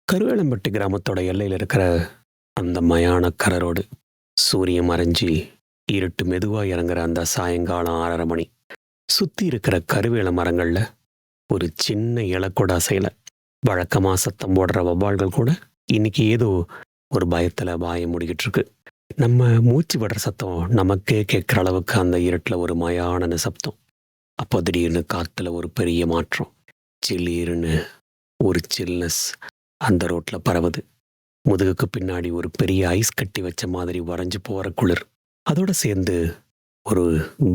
கருவேலம்பட்டி கிராமத்தோட எல்லையில இருக்கிற அந்த மயான கரரோடு சூரியன் மறைஞ்சி இருட்டு மெதுவா இறங்குற அந்த சாயங்காலம் 6:30 மணி. சுத்தி இருக்கிற கருவேல மரங்கள்ல ஒரு சின்ன இலக்கூட அசையல. வழக்கமா சத்தம் போடுற வவ்வால்கள் கூட இன்னைக்கு ஏதோ ஒரு பயத்துல வாய மூடிக்கிட்டு இருக்கு. நம்ம மூச்சு விடுற சத்தம் நமக்கே கேட்குற அளவுக்கு அந்த இருட்டில் ஒரு மயான நிசப்தம். அப்போ திடீர்னு காத்துல ஒரு பெரிய மாற்றம். சில்லீர்னு ஒரு சில்னஸ் அந்த ரோட்ல பரவுது. முதுகுக்கு பின்னாடி ஒரு பெரிய ஐஸ் கட்டி வச்ச மாதிரி வரைஞ்சு போற குளிர். அதோட சேர்ந்து ஒரு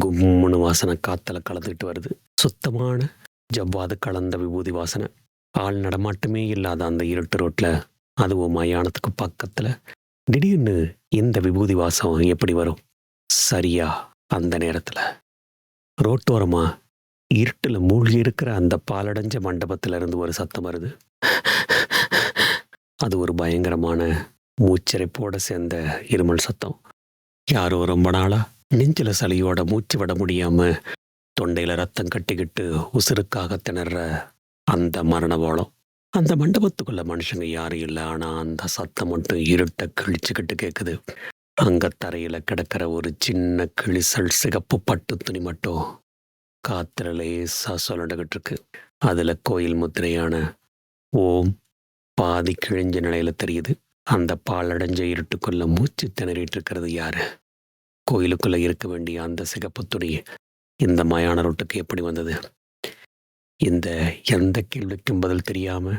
கும்முன்னு வாசனை காத்துல கலந்துக்கிட்டு வருது. சுத்தமான ஜவ்வாது கலந்த விபூதி வாசனை. ஆள் நடமாட்டமே இல்லாத அந்த இருட்டு ரோட்ல, அதுவும் மயானத்துக்கு பக்கத்துல, திடீர்னு இந்த விபூதி வாசம் எப்படி வரும்? சரியா அந்த நேரத்துல ரோட்டோரமா இருட்டுல மூழ்கி இருக்கிற அந்த பாலடைஞ்ச மண்டபத்துல இருந்து ஒரு சத்தம் வருது. அது ஒரு பயங்கரமான மூச்சிறைப்போட சேர்ந்த இருமல் சத்தம். யாரோ ரொம்ப நாளா நெஞ்சில சளியோட மூச்சு விட முடியாம தொண்டையில ரத்தம் கட்டிக்கிட்டு உசுருக்காக திணற அந்த மரண ஓலம். அந்த மண்டபத்துக்குள்ள மனுஷங்க யாரும் இல்லை. ஆனா அந்த சத்தம் மட்டும் இருட்ட கிழிச்சுக்கிட்டு கேட்குது. அங்க தரையில கிடக்கிற ஒரு சின்ன கிழிசல் சிகப்பு பட்டு துணி மட்டும் காத்துல லேசா சொல்லண்டுகிட்டு இருக்கு. அதுல கோயில் முத்திரையான ஓம் பாதி கிழிஞ்ச நிலையில தெரியுது. அந்த பாலடைஞ்ச இருட்டுக்குள்ள மூச்சு திணறிட்டு இருக்கிறது யாரு? கோயிலுக்குள்ள இருக்க வேண்டிய அந்த சிகப்பு துணி இந்த மயான ரோட்டுக்கு எப்படி வந்தது? இந்த எந்த கேள்விக்கும் பதில் தெரியாம,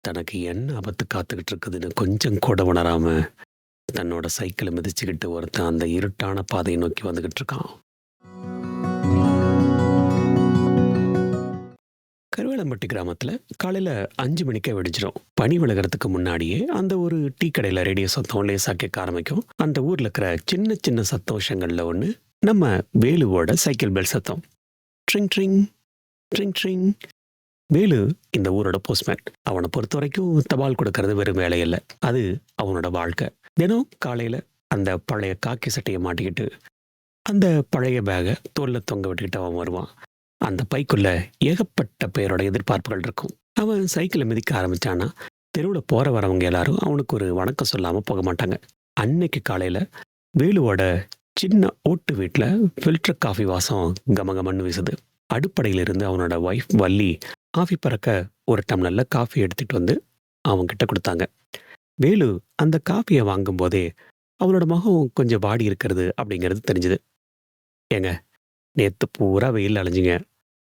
தனக்கு என்ன ஆபத்து காத்துக்கிட்டு இருக்குதுன்னு கொஞ்சம் கூட உணராம, தன்னோட சைக்கிளை மிதிச்சுக்கிட்டு ஒருத்தன் அந்த இருட்டான பாதையை நோக்கி வந்துகிட்டு இருக்கான். கருவேலம்பட்டி கிராமத்துல காலையில 5 மணிக்கே வெடிச்சிடும். பனி விலகிறதுக்கு முன்னாடியே அந்த ஒரு டீ கடையில ரேடியோ சத்தம் லேசா கேட்க ஆரம்பிக்கும். அந்த ஊர்ல இருக்கிற சின்ன சின்ன சத்தோஷங்கள்ல ஒண்ணு நம்ம வேலுவோட சைக்கிள் பெல் சத்தம். Drink drink drink drink. Velu இந்த ஊரோட போஸ்ட்மேன். அவனை பொறுத்த வரைக்கும் தபால் கொடுக்கறது வெறும் வேலை இல்லை, அது அவனோட வாழ்க்கை. தினம் காலையில அந்த பழைய காக்கி சட்டையை மாட்டிக்கிட்டு, அந்த பழைய பேகை தோல்ல தொங்க விட்டுக்கிட்டு அவன் வருவான். அந்த பைக்குள்ள ஏகப்பட்ட பேரோட எதிர்பார்ப்புகள் இருக்கும். அவன் சைக்கிளை மிதிக்க ஆரம்பிச்சானா தெருவில் போற வரவங்க எல்லாரும் அவனுக்கு ஒரு வணக்கம் சொல்லாம போக மாட்டாங்க. அன்னைக்கு காலையில வேலுவோட சின்ன ஓட்டு வீட்டில் ஃபில்டர் காஃபி வாசம் கமகமன்னு வீசுது. அடுப்படையிலிருந்து அவனோட ஒய்ஃப் வள்ளி காஃபி பறக்க ஒரு டம்ளர்ல காஃபி எடுத்துட்டு வந்து அவன்கிட்ட கொடுத்தாங்க. வேலு அந்த காஃபியை வாங்கும் போதே அவளோட முகம் கொஞ்சம் வாடி இருக்கிறது அப்படிங்கிறது தெரிஞ்சுது. ஏங்க, நேத்து பூரா வெயில் அலைஞ்சிங்க,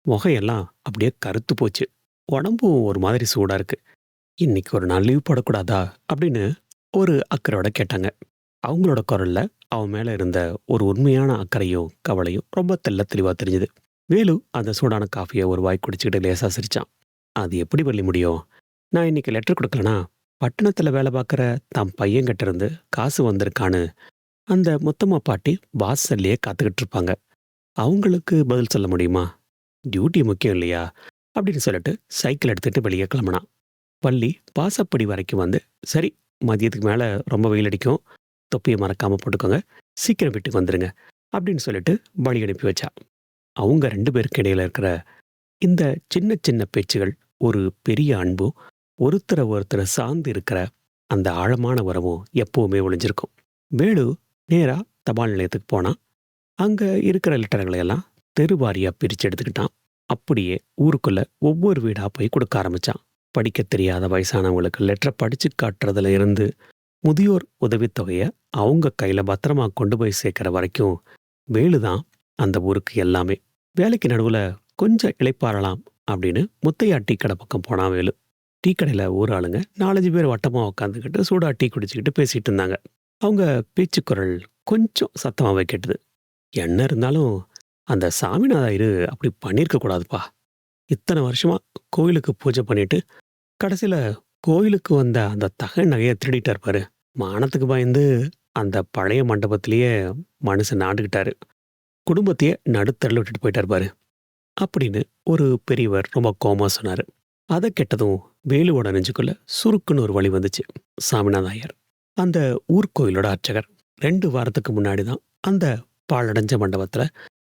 முகையெல்லாம் அப்படியே கருத்து போச்சு, உடம்பும் ஒரு மாதிரி சூடா இருக்கு, இன்னைக்கு ஒரு நாள் லீவ் போடக்கூடாதா அப்படின்னு ஒரு அக்கறையோட கேட்டாங்க. அவங்களோட குரல்ல அவன் மேல இருந்த ஒரு உண்மையான அக்கறையும் கவலையும் ரொம்ப தெளிவா தெரிஞ்சுது. வேலு அந்த சூடான காஃபியை ஒரு வாய் குடிச்சுக்கிட்டு லேசா சிரிச்சான். அது எப்படி வள்ளி முடியும்? நான் இன்னைக்கு லெட்டர் கொடுக்கலனா பட்டணத்துல வேலை பார்க்குற தம் பையன்கிட்ட இருந்து காசு வந்திருக்கான்னு அந்த மொத்தமா பாட்டி வாசல்லையே காத்துக்கிட்டு இருப்பாங்க. அவங்களுக்கு பதில் சொல்ல முடியுமா? டியூட்டி முக்கியம் இல்லையா அப்படின்னு சொல்லிட்டு சைக்கிள் எடுத்துட்டு வெளியே கிளம்புனான். வள்ளி வாசப்படி வரைக்கும் வந்து, சரி, மதியத்துக்கு மேல ரொம்ப வெயில் அடிக்கும், தொப்பியை மறக்காம போட்டுக்கோங்க, சீக்கிரம் வீட்டுக்கு வந்துருங்க அப்படின்னு சொல்லிட்டு வழி அனுப்பி வச்சா. அவங்க 2 பேருக்கு இடையில இருக்கிற இந்த சின்ன சின்ன பேச்சுகள் ஒரு பெரிய அன்பும், ஒருத்தரை சார்ந்து இருக்கிற அந்த ஆழமான உறவும் எப்பவுமே ஒளிஞ்சிருக்கும். வேலு நேரா தபால் நிலையத்துக்கு போனா. அங்க இருக்கிற லெட்டர்களை எல்லாம் தெருவாரியா பிரிச்சு எடுத்துக்கிட்டான். அப்படியே ஊருக்குள்ள ஒவ்வொரு வீடா போய் கொடுக்க ஆரம்பிச்சான். படிக்க தெரியாத வயசானவங்களுக்கு லெட்டரை படிச்சு காட்டுறதுல இருந்து முதியோர் உதவித்தொகைய அவங்க கையில பத்திரமா கொண்டு போய் சேர்க்கிற வரைக்கும் வேலுதான் அந்த ஊருக்கு எல்லாமே. வேலைக்கு நடுவுல கொஞ்சம் இளைப்பாறலாம் அப்படின்னு முத்தையா டீ கடை பக்கம் போனான் வேலு. டீ கடையில ஊர் ஆளுங்க 4-5 பேர் வட்டமா உட்காந்துக்கிட்டு சூடா டீ குடிச்சுக்கிட்டு பேசிட்டு இருந்தாங்க. அவங்க பேச்சு குரல் கொஞ்சம் சத்தமாவே கேட்டுது. என்ன இருந்தாலும் அந்த சாமிநாதாயிரு அப்படி பண்ணியிருக்க கூடாதுப்பா. இத்தனை வருஷமா கோயிலுக்கு பூஜை பண்ணிட்டு கடைசியில கோயிலுக்கு வந்த அந்த தகை நகையை திருடிட்டு இருப்பாரு. மானத்துக்கு பயந்து அந்த பழைய மண்டபத்திலேயே மனுஷன் நாண்டுகிட்டாரு. குடும்பத்தையே நடுத்தரில் விட்டுட்டு போயிட்டாரு பாரு அப்படின்னு ஒரு பெரியவர் ரொம்ப கோமா சொன்னாரு. அதை கெட்டதும் வேலுவோட நெஞ்சுக்குள்ள சுருக்குன்னு ஒரு வழி வந்துச்சு. சாமிநாத ஐயர் அந்த ஊர்கோயிலோட அர்ச்சகர். 2 வாரத்துக்கு முன்னாடி தான் அந்த பாழடைஞ்ச மண்டபத்துல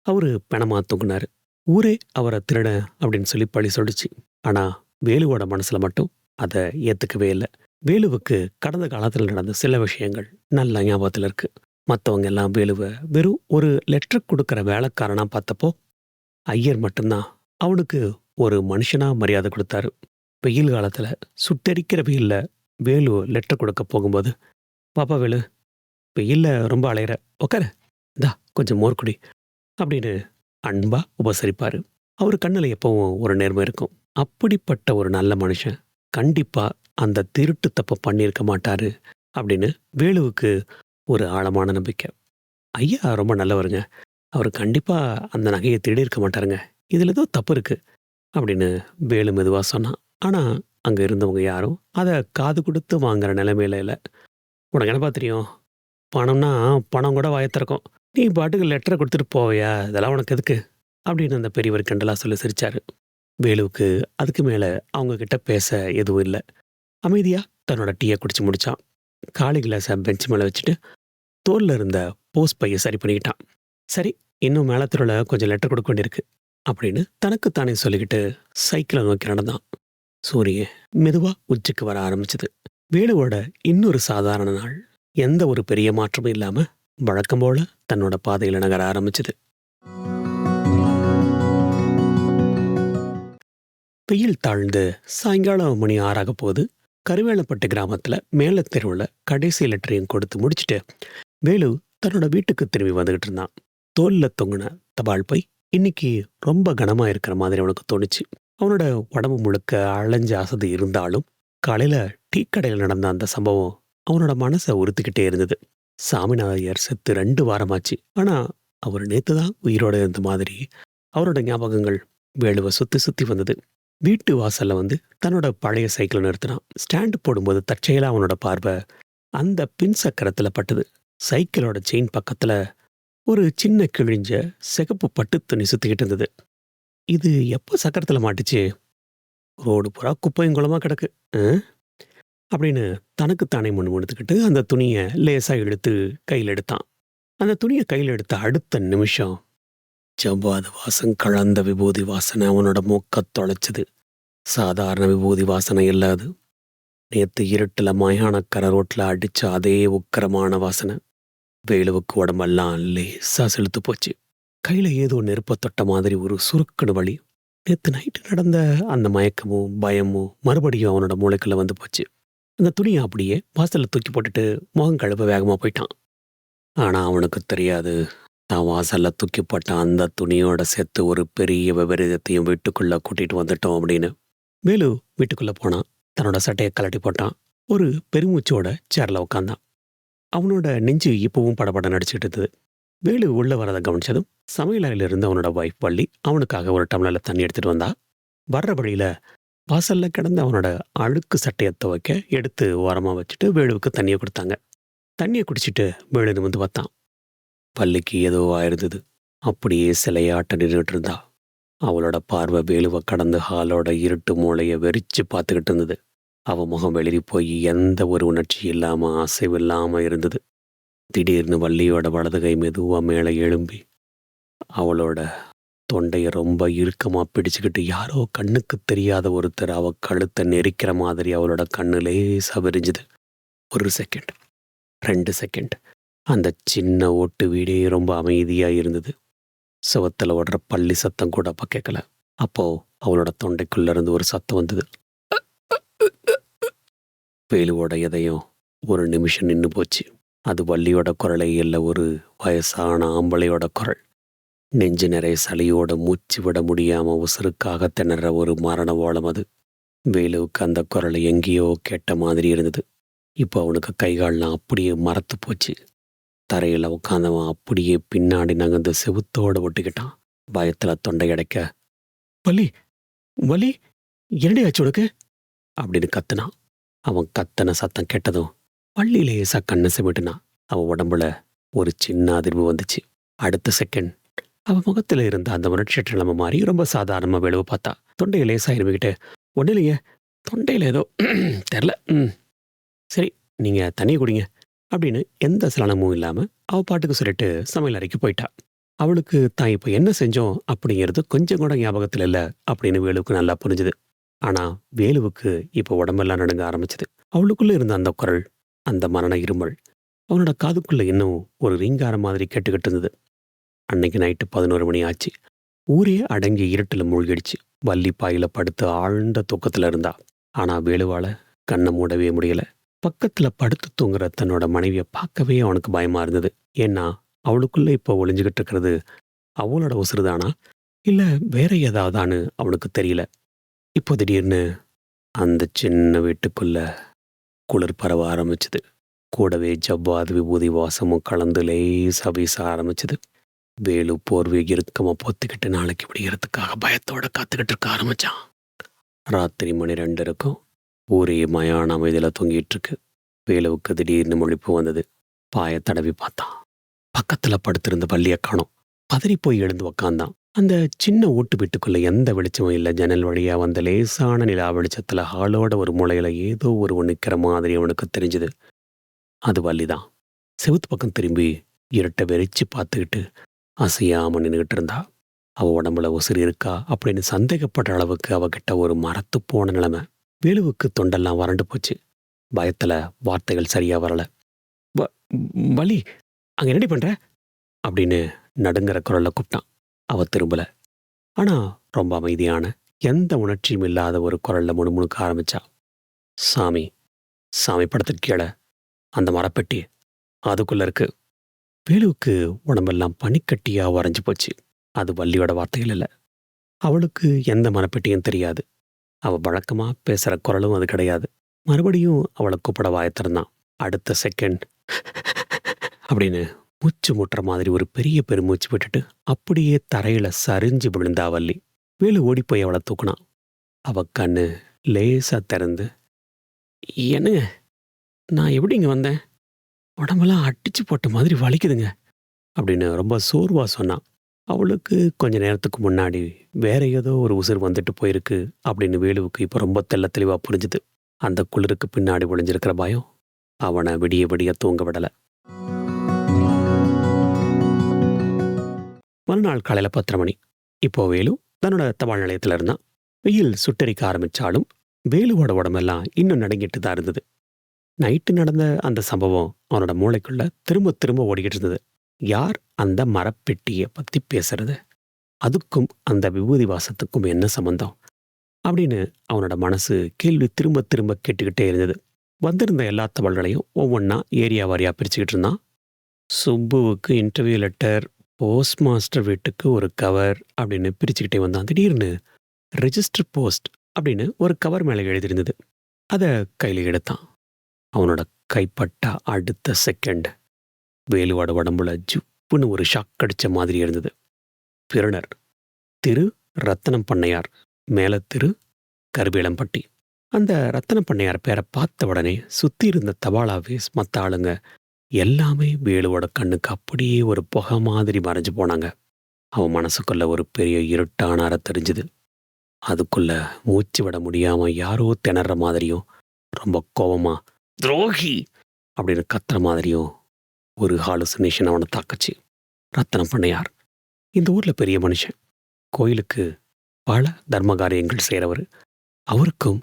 அவரு பிணமா தூங்குனாரு. ஊரே அவரை திருட அப்படின்னு சொல்லி பழி சொல்லிச்சு. ஆனா வேலுவோட மனசுல மட்டும் அதை ஏற்றுக்கவே இல்லை. வேலுவுக்கு கடந்த காலத்தில் நடந்த சில விஷயங்கள் நல்ல ஞாபகத்தில் இருக்கு. மற்றவங்க எல்லாம் வேலுவை வெறும் ஒரு லெட்டர் கொடுக்குற வேலைக்காரனா பார்த்தப்போ, ஐயர் மட்டும்தான் அவனுக்கு ஒரு மனுஷனா மரியாதை கொடுத்தாரு. வெயில் காலத்துல சுட்டெரிக்கிற வெயில்ல வேலு லெட்டர் கொடுக்க போகும்போது, "பாப்பா வேலு, வெயில்ல ரொம்ப அலையிற, உக்காரு, இந்தா கொஞ்சம் மோர் குடி" அப்படின்னு அன்பா உபசரிப்பாரு. அவர் கண்ணுல எப்பவும் ஒரு நேர்மை இருக்கும். அப்படிப்பட்ட ஒரு நல்ல மனுஷன் கண்டிப்பா அந்த திருட்டு தப்ப பண்ணியிருக்க மாட்டாரு அப்படின்னு வேலுவுக்கு ஒரு ஆழமான நம்பிக்கை. ஐயா ரொம்ப நல்லவருங்க. அவரு கண்டிப்பா அந்த நகைய திருடியிருக்க மாட்டாருங்க. இதுல ஏதோ தப்பு இருக்கு அப்படின்னு வேலு மெதுவா சொன்னான். ஆனா, அங்க இருந்தவங்க யாரும் அத காது குடுத்து வாங்குற நிலைமையில இல்ல. "உனக்கு என்னப்பா தெரியும்? பணம்னா பணம் கூட வாய திறக்கும். நீ பாட்டுக்கு லெட்டர குடுத்துட்டு போவியா? இதெல்லாம் உனக்கு எதுக்கு?" அப்படின்னு அந்த பெரியவர் கிண்டலா சொல்லி சிரிச்சாரு. வேலுவுக்கு அதுக்கு மேல அவங்க கிட்ட பேச எதுவும் இல்ல. அமைதியா தன்னோட டீய குடிச்சு முடிச்சான். காலி கிளாஸ பெஞ்ச் மேல வச்சுட்டு, தோள்ல இருந்த போஸ் பைய சரி பண்ணிக்கிட்டான். "சரி, இன்னும் மேல தெருவுல கொஞ்சம் லெட்டர் குடுக்க வேண்டியிருக்கு" அப்படின்னு தனக்குத்தானே சொல்லிக்கிட்டு சைக்கிள நோக்கி நடந்தான். சூரியன் மெதுவா உச்சிக்கு வர ஆரம்பிச்சது. வேலுவோட இன்னொரு சாதாரண நாள் எந்த ஒரு பெரிய மாற்றமும் இல்லாம வழக்கம் போல தன்னோட பாதையில நகர ஆரம்பிச்சது. வெயில் தாழ்ந்து சாயங்காலம் மணி 6 போது கருவேலப்பட்டு கிராமத்துல மேல தெருவுல கடைசி லெட்டரையும் கொடுத்து முடிச்சுட்டு வேலு தன்னோட வீட்டுக்கு திரும்பி வந்துகிட்டு இருந்தான். தோல்ல தொங்குன தபால் பை இன்னைக்கு ரொம்ப கனமா இருக்கிற மாதிரி அவனுக்கு தோணுச்சு. அவனோட உடம்பு முழுக்க அலைஞ்ச அசதி இருந்தாலும் காலையில டீ கடையில் நடந்த அந்த சம்பவம் அவனோட மனசை உறுத்திக்கிட்டே இருந்தது. சாமிநாதையர் செத்து 2 வாரமாச்சு. ஆனா அவர் நேத்து தான் உயிரோட இருந்த மாதிரி அவரோட ஞாபகங்கள் வேலுவை சுத்தி சுத்தி வந்தது. வீட்டு வாசல்ல வந்து தன்னோட பழைய சைக்கிளை நிறுத்தினான். ஸ்டாண்டு போடும்போது தற்செயலா அவனோட பார்வை அந்த பின் சக்கரத்துல பட்டது. சைக்கிளோட செயின் பக்கத்துல ஒரு சின்ன கிழிஞ்ச சிகப்பு பட்டு துணி சுத்திக்கிட்டு இருந்தது. இது எப்போ சக்கரத்துல மாட்டுச்சு? ரோடு பூரா குப்பையும் குளமா கிடக்கு. ஆ? அப்படின்னு தனக்குத்தானே முணுமுணுத்துக்கிட்டு அந்த துணியை லேசா இழுத்து கையில் எடுத்தான். அந்த துணியை கையில் எடுத்த அடுத்த நிமிஷம் ஜவ்வாது வாசம் கலந்த விபூதி வாசனை அவனோட மூக்கத் தொலைச்சது. சாதாரண விபூதி வாசனை இல்லாது, நேத்து இருட்டுல மயானக்கரை ரோட்ல அடிச்ச அதே உக்கிரமான வாசனை. வேலுவுக்கு உடம்பெல்லாம் லேசா செலுத்து போச்சு. கையில ஏதோ நெருப்ப தொட்ட மாதிரி ஒரு சுருக்குன்னு வலி. நேத்து நைட்டு நடந்த அந்த மயக்கமும் பயமும் மறுபடியும் அவனோட மூளைக்குள்ள வந்து போச்சு. அந்த துணியை அப்படியே வாசல்ல தூக்கி போட்டுட்டு முகம் கழுவ வேகமா போயிட்டான். ஆனா அவனுக்கு தெரியாது, தான் வாசல்ல தூக்கி போட்ட அந்த துணியோட சேர்த்து ஒரு பெரிய விபரீதத்தையும் வீட்டுக்குள்ள கூட்டிட்டு வந்துட்டோம் அப்படின்னு. வேலு வீட்டுக்குள்ள போனான். தன்னோட சட்டையை கலட்டி போட்டான். ஒரு பெருமூச்சோட சேர்ல உட்காந்தான். அவனோட நெஞ்சு இப்பவும் படபட நடிச்சுட்டு இருந்தது. வேலு உள்ள வரதை கவனிச்சதும் சமையல் அறையில இருந்து அவனோட வைஃப் வள்ளி அவனுக்காக ஒரு டம்ளர்ல தண்ணி எடுத்துட்டு வந்தா. வர்ற வழியில வாசல்ல கிடந்த அவனோட அழுக்கு சட்டையை துவைக்க எடுத்து ஓரமா வச்சுட்டு வேலுவுக்கு தண்ணியை கொடுத்தாங்க. தண்ணியை குடிச்சிட்டு வேலு நிமிர்ந்து பார்த்தான். வள்ளிக்கு ஏதோ ஆயிருந்தது. அப்படியே சிலையாட்ட நின்றுட்டு இருந்தா. அவளோட பார்வை வேலுவை கடந்து ஹாலோட இருட்டு மூளைய வெறிச்சு பார்த்துக்கிட்டு இருந்தது. அவ முகம் வெளிரி போய் எந்த ஒரு உணர்ச்சி இல்லாம அசைவு இல்லாம இருந்தது. திடீர்னு வள்ளியோட வலது கை மெதுவா மேலே எழும்பி அவளோட தொண்டைய ரொம்ப இறுக்கமா பிடிச்சுக்கிட்டு யாரோ கண்ணுக்கு தெரியாத ஒருத்தர் அவ கழுத்தை நெரிக்கிற மாதிரி அவளோட கண்ணு லேசா விரிஞ்சுது. 1 செகண்ட், 2 செகண்ட், அந்த சின்ன ஓட்டு வீடே ரொம்ப அமைதியா இருந்தது. சுவத்துல ஓடுற பள்ளி சத்தம் கூட அப்ப கேட்கல. அப்போ அவளோட தொண்டைக்குள்ள இருந்து ஒரு சத்தம் வந்தது. வேலுவோட இதயம் ஒரு நிமிஷம் நின்னு போச்சு. அது வள்ளியோட குரலை இல்ல, ஒரு வயசான ஆம்பளையோட குரல். நெஞ்சு நிறைய சளியோட மூச்சு விட முடியாம உசுருக்காக திணற ஒரு மரண ஓலம் அது. வேலுவுக்கு அந்த குரலை எங்கேயோ கேட்ட மாதிரி இருந்தது. இப்போ அவனுக்கு கைகால்லாம் அப்படியே மரத்து போச்சு. தரையில உட்காந்தவன் அப்படியே பின்னாடி நகர்ந்து செவுத்தோட ஒட்டிக்கிட்டான். பயத்துல தொண்டை அடைக்க, "வலி, வலி, என்னடி ஆச்சு உனக்கு?" அப்படின்னு கத்துனான். அவன் கத்தன சத்தம் கேட்டதும் வள்ளி லேசா கண்ணை சிமிட்டுனா. அவன் உடம்புல ஒரு சின்ன அதிர்வு வந்துச்சு. அடுத்த செகண்ட் அவன் முகத்துல இருந்த அந்த உணர்ச்சியற்ற நிலைமை மாறி ரொம்ப சாதாரணமா வேலுவை பார்த்தா. தொண்டையை லேசா இருமிக்கிட்டு, "ஒன்றும் இல்லைங்க, தொண்டையில ஏதோ தெரில. சரி, நீங்க தண்ணியை குடிங்க" அப்படின்னு எந்த சலனமும் இல்லாம அவ பாட்டுக்கு சொல்லிட்டு சமையல் அறைக்கு போயிட்டா. அவளுக்கு தான் இப்போ என்ன செஞ்சோம் அப்படிங்கிறது கொஞ்சம் கூட ஞாபகத்தில் இல்லை அப்படின்னு வேலுவுக்கு நல்லா புரிஞ்சுது. ஆனா வேலுவுக்கு இப்போ உடம்பெல்லாம் நடுங்க ஆரம்பிச்சது. அவளுக்குள்ள இருந்த அந்த குரல், அந்த மரண இருமல், அவனோட காதுக்குள்ள இன்னும் ஒரு ரீங்காரம் மாதிரி கேட்டுக்கிட்டு இருந்தது. அன்னைக்கு நைட்டு 11 மணி ஆச்சு. ஊரே அடங்கி இருட்டுல மூழ்கிடுச்சு. வள்ளி பாயில படுத்து ஆழ்ந்த தூக்கத்துல இருந்தா. ஆனா வேலுவால கண்ணை மூடவே முடியல. பக்கத்துல படுத்து தூங்குற தன்னோட மனைவியை பார்க்கவே அவனுக்கு பயமா இருந்தது. ஏன்னா அவளுக்குள்ள இப்போ ஒளிஞ்சுகிட்டு இருக்கிறது அவளோட உசுறுதானா, இல்ல வேற ஏதாவதான்னு அவனுக்கு தெரியல. இப்போ திடீர்னு அந்த சின்ன வீட்டுக்குள்ள குளிர் பரவ ஆரம்பிச்சது. கூடவே ஜவ்வாது விபூதி வாசமும் கலந்து லேசா வீச ஆரம்பிச்சது. வேலு போர்வை இறுக்கமா பொத்திக்கிட்டு நாளைக்கு விடியறதுக்காக பயத்தோட காத்துக்கிட்டு இருக்க ஆரம்பிச்சான். ராத்திரி மணி 2 இருக்கும். ஊரே மயான அமைதியில தொங்கிட்டு இருக்கு. வேலுவுக்கு திடீர்னு முழிப்பு வந்தது. பாய தடவி பார்த்தான். பக்கத்துல படுத்திருந்த வள்ளிய காணோம். பதறி போய் எழுந்து உக்காந்தான். அந்த சின்ன ஓட்டு வீட்டுக்குள்ள எந்த வெளிச்சமும் இல்லை. ஜன்னல் வழியா வந்த லேசான நிலா வெளிச்சத்துல ஹாலோட ஒரு மூலையில ஏதோ ஒரு நிக்கிற மாதிரி அவனுக்கு தெரிஞ்சது. அது வள்ளிதான். செவுத்து பக்கம் திரும்பி இருட்டை வெறிச்சு பார்த்துக்கிட்டு அசையாம நின்றுகிட்டு இருந்தா. அவ உடம்புல உசுறு இருக்கா அப்படின்னு சந்தேகப்படுற அளவுக்கு அவகிட்ட ஒரு மரத்து போன நிலைமை. வேலுவுக்கு தொண்டெல்லாம் வறண்டு போச்சு. பயத்துல வார்த்தைகள் சரியா வரல. "வ- வள்ளி, அங்க என்னடி பண்ற?" அப்படின்னு நடுங்கிற குரல்ல கூப்பிட்டான். அவ திரும்பல. ஆனா ரொம்ப அமைதியான, எந்த உணர்ச்சியும் இல்லாத ஒரு குரல்ல முணுமுணுக்க ஆரம்பிச்சா. "சாமி, சாமி படத்துக்கு கீழே அந்த மரப்பெட்டி அதுக்குள்ள இருக்கு." வேலுவுக்கு உடம்பெல்லாம் பனிக்கட்டியா வரைஞ்சு போச்சு. அது வள்ளியோட வார்த்தைகள் இல்ல. அவளுக்கு எந்த மரப்பெட்டியும் தெரியாது. அவ வழக்கமா பேசுற குரலும் அது கிடையாது. மறுபடியும் அவளை கூப்பிட வாயத் திறந்தான். அடுத்த செகண்ட் அப்படின்னு மூச்சு முட்டுற மாதிரி ஒரு பெரிய பெருமூச்சு விட்டுட்டு அப்படியே தரையில சரிஞ்சு விழுந்தா வள்ளி. வேலு ஓடி போய் அவளை தூக்குனான். அவ கண்ணு லேசா திறந்து, "என்னங்க, நான் எப்படி இங்க வந்தேன்? உடம்பெல்லாம் அடிச்சு போட்ட மாதிரி வலிக்குதுங்க" அப்படின்னு ரொம்ப சோர்வா சொன்னான். அவளுக்கு கொஞ்ச நேரத்துக்கு முன்னாடி வேற ஏதோ ஒரு உசுர் வந்துட்டு போயிருக்கு அப்படின்னு வேலுவுக்கு இப்போ ரொம்ப தெளிவா புரிஞ்சுது. அந்த குளிருக்கு பின்னாடி ஒளிஞ்சிருக்கிற பயம் அவனை விடிய விடிய தூங்க விடல. மறுநாள் காலையில 10:30 மணி. இப்போ வேலு தன்னோட தபால் நிலையத்துல இருந்தான். வெயில் சுட்டரிக்க ஆரம்பிச்சாலும் வேலுவோட உடம்பெல்லாம் இன்னும் நடுங்கிட்டு தான் இருந்தது. நைட்டு நடந்த அந்த சம்பவம் அவனோட மூளைக்குள்ள திரும்ப திரும்ப ஓடிக்கிட்டு இருந்தது. யார் அந்த மரப்பெட்டியை பத்தி பேசுறது? அதுக்கும் அந்த விபூதி வாசத்துக்கும் என்ன சம்பந்தம் அப்படின்னு அவனோட மனசு கேள்வி திரும்ப திரும்ப கேட்டுக்கிட்டே இருந்தது. வந்திருந்த எல்லா தபால்களையும் ஒவ்வொன்றா ஏரியா வாரியா பிரிச்சுக்கிட்டு இருந்தான். சுப்புவுக்கு இன்டர்வியூ லெட்டர், போஸ்ட் மாஸ்டர் வீட்டுக்கு ஒரு கவர் அப்படின்னு பிரிச்சுக்கிட்டே வந்தான். திடீர்னு ரெஜிஸ்டர் போஸ்ட் அப்படின்னு ஒரு கவர் மேலே எழுதியிருந்தது. அதை கையில் எடுத்தான். அவனோட கைப்பட்ட அடுத்த செகண்ட் வேலுவோட உடம்புல ஜுப்புன்னு ஒரு ஷாக் அடிச்ச மாதிரி இருந்தது. பிறனர் திரு ரத்தனம் பண்ணையார், மேல திரு கருவேலம்பட்டி. அந்த ரத்தனம் பண்ணையார் பேரை பார்த்த உடனே சுத்தி இருந்த தபால் ஆபீஸ், மற்ற ஆளுங்க எல்லாமே வேலுவோட கண்ணுக்கு அப்படியே ஒரு புகை மாதிரி மறைஞ்சு போனாங்க. அவன் மனசுக்குள்ள ஒரு பெரிய இருட்டான அறை தெரிஞ்சுது. அதுக்குள்ள மூச்சு விட முடியாம யாரோ திணற மாதிரியும், ரொம்ப கோவமா "துரோகி" அப்படின்னு கத்துற மாதிரியும் ஒரு ஹாலுசினேஷன் அவனை தாக்குச்சு. ரத்தனம் பண்ணையார் இந்த ஊர்ல பெரிய மனுஷன். கோயிலுக்கு பல தர்ம காரியங்கள் செய்கிறவர். அவருக்கும்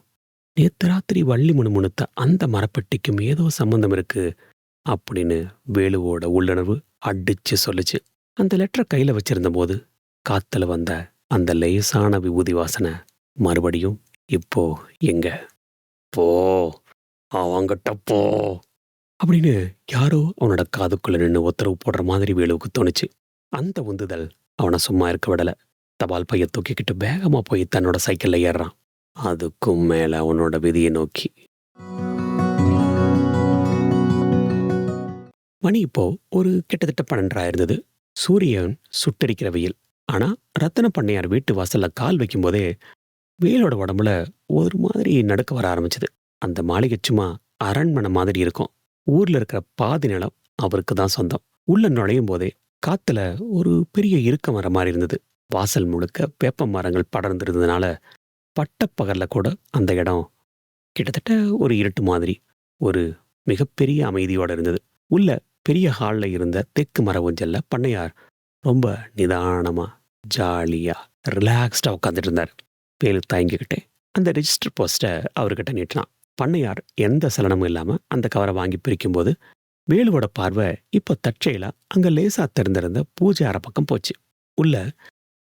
நேத்து ராத்திரி வள்ளி முணுமுணுத்த அந்த மரப்பெட்டிக்கும் ஏதோ சம்பந்தம் இருக்கு அப்படின்னு வேலுவோட உள்ளுணர்வு அடிச்சு சொல்லுச்சு. அந்த லெட்டரை கையில வச்சிருந்த போது காத்துல வந்த அந்த லேசான விபூதி வாசனை மறுபடியும் இப்போ எங்க போ, அவங்கிட்ட போ அப்படின்னு யாரோ அவனோட காதுக்குள்ள நின்று உத்தரவு போடுற மாதிரி வேலுவுக்கு தோணுச்சு. அந்த உந்துதல் அவனை சும்மா இருக்க விடல. தபால் பைய தூக்கிக்கிட்டு வேகமா போய் தன்னோட சைக்கிள்ல ஏறுறான். அதுக்கும் மேல அவனோட விதியை நோக்கி. மணி இப்போ ஒரு கிட்டத்தட்ட 12 இருந்தது. சூரியன் சுட்டரிக்கிற வெயில். ஆனா ரத்தன பண்ணையார் வீட்டு வாசல்ல கால் வைக்கும் போதே வேலோட உடம்புல ஒரு மாதிரி நடுக்க வர ஆரம்பிச்சது. அந்த மாளிகை சும்மா அரண்மனை மாதிரி இருக்கும். ஊர்ல இருக்கிற பாதி நிலம் அவருக்கு தான் சொந்தம். உள்ள நுழையும் போதே காத்துல ஒரு பெரிய இருக்க மரம் மாதிரி இருந்தது. வாசல் முழுக்க வேப்ப மரங்கள் படர்ந்திருந்ததுனால பட்டப்பகல்ல கூட அந்த இடம் கிட்டத்தட்ட ஒரு இருட்டு மாதிரி ஒரு மிகப்பெரிய அமைதியோட இருந்தது. உள்ள பெரிய ஹால்ல இருந்த தெற்கு மர ஊஞ்சல்ல பண்ணையார் ரொம்ப நிதானமா, ஜாலியா, ரிலாக்ஸ்டா உட்காந்துட்டு இருந்தார். வேலு தயங்கிக்கிட்டே அந்த ரெஜிஸ்டர் போஸ்ட்டை அவர்கிட்ட நீட்டினான். பண்ணையார் எந்த சலனமும் இல்லாம அந்த கவரை வாங்கி பிரிக்கும்போது வேலுவோட பார்வை இப்போ தற்செயலா அங்க லேசா திறந்திருந்த பூஜை அறை பக்கம் போச்சு. உள்ள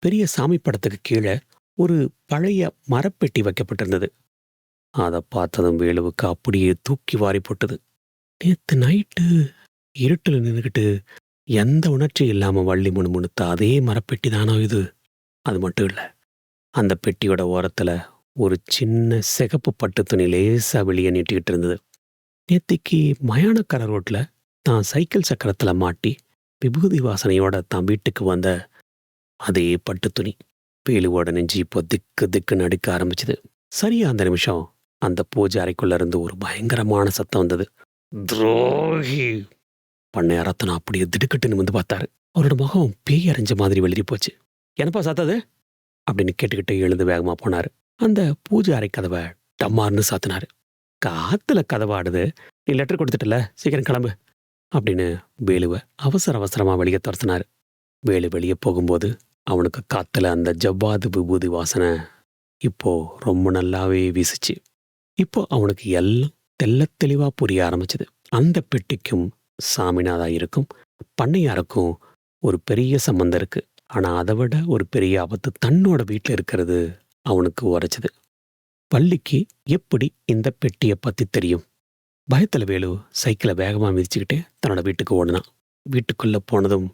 பெரிய சாமி படத்துக்கு கீழே ஒரு பழைய மரப்பெட்டி வைக்கப்பட்டிருந்தது. அதை பார்த்ததும் வேலுவுக்கு அப்படியே தூக்கி வாரி போட்டது. நேத்து நைட்டு இருட்டில் நின்றுக்கிட்டு எந்த உணர்ச்சி இல்லாம வள்ளி முணுமுணுத்த அதே மரப்பெட்டி தானோ இது? அது மட்டும் இல்ல, அந்த பெட்டியோட ஓரத்துல ஒரு சின்ன சிகப்பு பட்டு துணி லேசா வெளியே நீட்டிக்கிட்டு இருந்தது. நேத்திக்கு மயானக்கர ரோட்ல தான் சைக்கிள் சக்கரத்துல மாட்டி விபூதி வாசனையோட தான் வீட்டுக்கு வந்த அதே பட்டு துணி. வேலுவோட நெஞ்சு இப்போ திக்கு திக்குன்னு அடிக்க ஆரம்பிச்சது. சரியா அந்த நிமிஷம் அந்த பூஜை அறைக்குள்ள இருந்து ஒரு பயங்கரமான சத்தம் வந்தது. துரோகி! பண்ணைய ரத்தனம் அப்படியே திடுக்கிட்டு வந்து பார்த்தாரு. அவரோட முகம் பேய் அரைஞ்ச மாதிரி வெளிரி போச்சு. என்னப்பா சாத்தது அப்படின்னு கேட்டுக்கிட்டு எழுந்து வேகமா போனாரு. அந்த பூஜை அறை கதவை டம்மார்னு சாத்தினாரு. காத்துல கதவாடுது, நீ லெட்டர் கொடுத்துட்டல, சீக்கிரம் கிளம்பு அப்படின்னு வேலுவை அவசர அவசரமா வெளியே துரத்தினாரு. வேலு வெளியே போகும்போது அவனுக்கு காத்துல அந்த ஜவ்வாது விபூதி வாசனை இப்போ ரொம்ப நல்லாவே வீசுச்சு. இப்போ அவனுக்கு எல்லாம் தெள்ளத் தெளிவா புரிய ஆரம்பிச்சது. அந்த பெட்டிக்கும் சாமிநாதா இருக்கும் பண்ணையாருக்கும் ஒரு பெரிய சம்பந்தம் இருக்கு. ஆனா அதை விட ஒரு பெரிய ஆபத்து தன்னோட வீட்டில் இருக்கிறது அவனுக்கு உரைச்சது. பள்ளிக்கு எப்படி இந்த பெட்டியை பத்தி தெரியும்? பயத்துல வேலு சைக்கிளை வேகமா மிதிச்சுக்கிட்டே தன்னோட வீட்டுக்கு ஓடினான். வீட்டுக்குள்ள போனதும்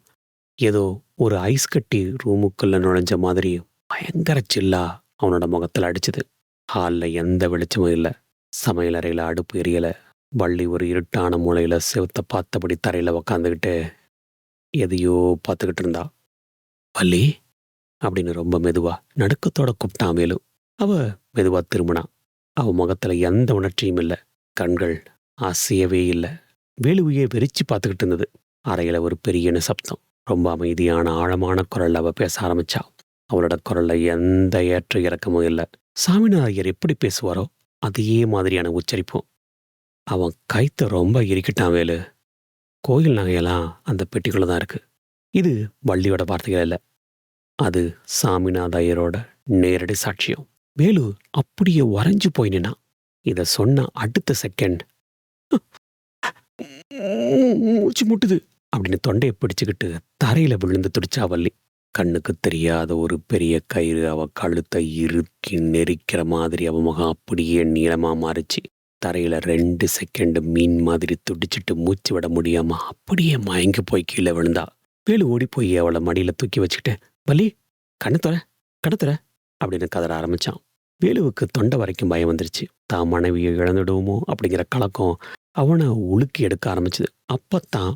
ஏதோ ஒரு ஐஸ் கட்டி ரூமுக்குள்ள நுழைஞ்ச மாதிரி பயங்கர சில்லா அவனோட முகத்துல அடிச்சது. ஹாலில் எந்த வெளிச்சமும் இல்லை. சமையலறையில் அடுப்பு எரியல. வள்ளி ஒரு இருட்டான மூலையில செவுத்த பார்த்தபடி தரையில உக்காந்துக்கிட்டு எதையோ பார்த்துக்கிட்டு இருந்தா. வள்ளி அப்படின்னு ரொம்ப மெதுவா நடுக்கத்தோட கூப்பிட்டான் வேலு. அவ மெதுவா திரும்பினா. அவ முகத்துல எந்த உணர்ச்சியும் இல்லை. கண்கள் அசையவே இல்லை. வேலுவையே வெறிச்சு பார்த்துக்கிட்டு இருந்தது. அறையில ஒரு பெரிய நிசப்தம். ரொம்ப அமைதியான ஆழமான குரல் அவ பேச ஆரம்பிச்சா. அவளோட குரல்ல எந்த ஏற்ற இறக்கமும் இல்லை. சாமிநாதையர் எப்படி பேசுவாரோ அதே மாதிரியான உச்சரிப்பும். அவன் கைத்த ரொம்ப இறுக்கிட்டான் வேலு. கோயில் நகையெல்லாம் அந்த பெட்டிக்குள்ள தான் இருக்கு. இது வள்ளியோட வார்த்தைகள் இல்லை, அது சாமிநாதையரோட நேரடி சாட்சியம். வேலு அப்படியே உறைஞ்சு போய் நின்னான். இதை சொன்ன அடுத்த செகண்ட் மூச்சு முட்டுது அப்படின்னு தொண்டையை பிடிச்சுக்கிட்டு தரையில விழுந்து துடிச்சா வள்ளி. கண்ணுக்கு தெரியாத ஒரு பெரிய கயிறு அவ கழுத்தை இறுக்கி நெரிக்கிற மாதிரி அவ முகம் அப்படியே நீளமா மாறிச்சு. தரையில 2 செகண்ட் மீன் மாதிரி துடிச்சிட்டு மூச்சு விட முடியாம அப்படியே மயங்கி போய் கீழே விழுந்தா. வேலு ஓடி போய் அவளை மடியில தூக்கி வச்சுக்கிட்டு, வள்ளி கண்ணத்துற கண்ணத்துற அப்படின்னு கதற ஆரம்பிச்சான். வேலுவுக்கு தொண்டை வரைக்கும் பயம் வந்துருச்சு. தான் மனைவியை இழந்துடுவோமோ அப்படிங்கிற கலக்கம் அவனை உலுக்கி எடுக்க ஆரம்பிச்சுது. அப்பத்தான்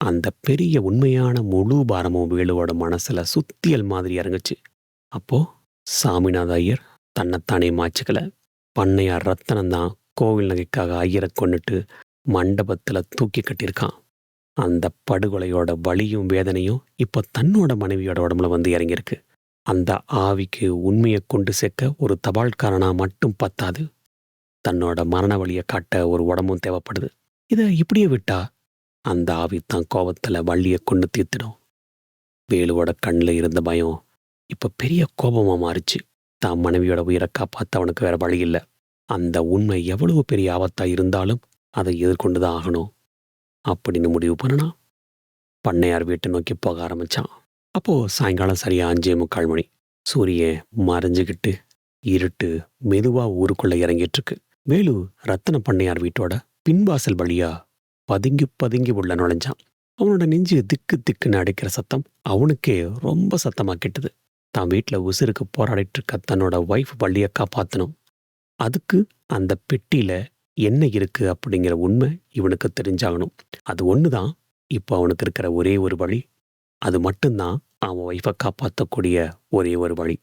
அந்த பெரிய உண்மையான முழு பாரமும் வேலுவோட மனசுல சுத்தியல் மாதிரி இறங்குச்சு. அப்போ சாமிநாத ஐயர் தன்னைத்தானே மாச்சுக்கல. பண்ணையார் ரத்தனம்தான் கோவில் நகைக்காக ஐயரை கொண்டுட்டு மண்டபத்துல தூக்கி கட்டியிருக்கான். அந்த படுகொலையோட வலியும் வேதனையும் இப்போ தன்னோட மனைவியோட உடம்புல வந்து இறங்கியிருக்கு. அந்த ஆவிக்கு உண்மையை கொண்டு சேர்க்க ஒரு தபால்காரனா மட்டும் பத்தாது, தன்னோட மரண வழியை காட்ட ஒரு உடம்பும் தேவைப்படுது. இதை இப்படியே விட்டா அந்த ஆவி தான் கோபத்துல வள்ளியை கொண்டு தீர்த்திடும். வேலுவோட கண்ணில் இருந்த பயம் இப்ப பெரிய கோபமா மாறிச்சு. தான் மனைவியோட உயிரை காப்பாற்ற அவனுக்கு வேற வழி இல்லை. அந்த உண்மை எவ்வளவு பெரிய ஆபத்தா இருந்தாலும் அதை எதிர்கொண்டுதான் ஆகணும் அப்படின்னு முடிவு பண்ணனா. பண்ணையார் வீட்டை நோக்கி போக ஆரம்பிச்சான். அப்போ சாயங்காலம் சரியா 5:45 மணி. சூரியன் மறைஞ்சுக்கிட்டு இருட்டு மெதுவா ஊருக்குள்ள இறங்கிட்டு இருக்கு. வேலு ரத்தன பண்ணையார் வீட்டோட பின்வாசல் வழியா பதுங்கி பதுங்கி உள்ள நுழைஞ்சான். அவனோட நெஞ்சு திக்கு திக்குன்னு அடைக்கிற சத்தம் அவனுக்கே ரொம்ப சத்தமா கேட்டது. தான் வீட்டில் உசிருக்கு போராடிட்டு இருக்க தன்னோட ஒய்ஃப் வள்ளியை காப்பாற்றணும். அதுக்கு அந்த பெட்டியில என்ன இருக்கு அப்படிங்கிற உண்மை இவனுக்கு தெரிஞ்சாகணும். அது ஒண்ணுதான் இப்போ அவனுக்கு இருக்கிற ஒரே ஒரு வழி. அது மட்டும்தான் அவன் ஒய்ஃபை காப்பாற்றக்கூடிய ஒரே ஒரு வழி.